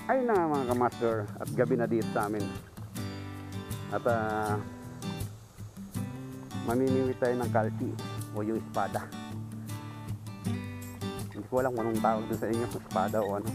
Ayun na nga mga kamaster, at gabi na dito sa amin. At mamimili tayo ng kalsi o yung espada. Hindi ko alam kung anong tawag doon sa inyo, espada o ano.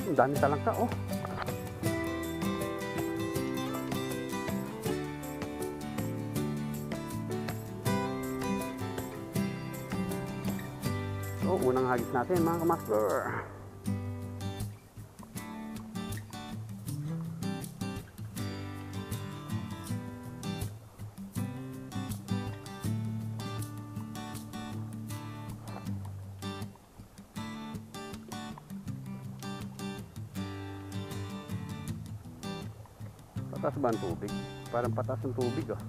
Ang dami talangka, oh. So, unang hagis natin mga kamaster. Patas ba ang tubig? Parang patas ang tubig, oh.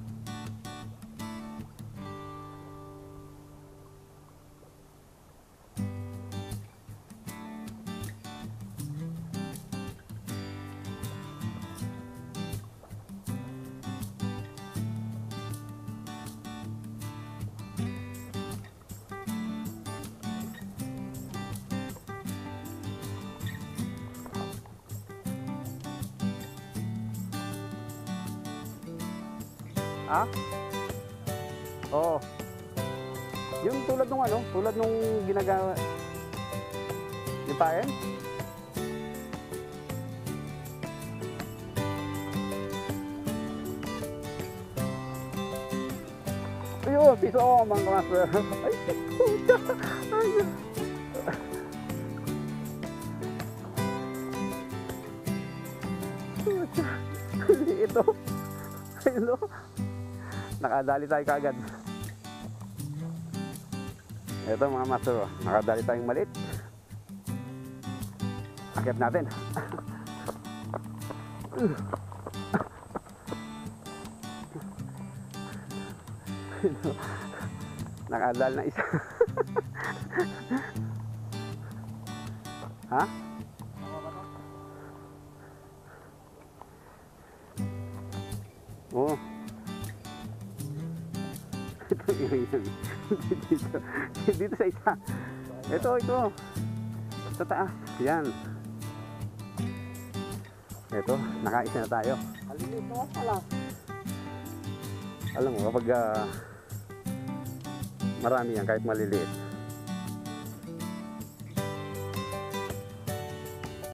Ah? Oo. Yung tulad nung ano, tulad nung ginagawa ni Paen? Ayun, piso ako mga kamaster. Ay, puta! Ayun. Puta! Ito. Ayun o. Nakadali tayo kaagad. Ito mga master, oh. Nakadali tayong maliit. Akyat natin. Nakadali na isa. Ha? Oo. Dito sa isa. Ito. Sa taas. Yan. Ito, nakaisa na tayo. Malilit na pala. Alam mo, kapag marami yan, kahit maliliit,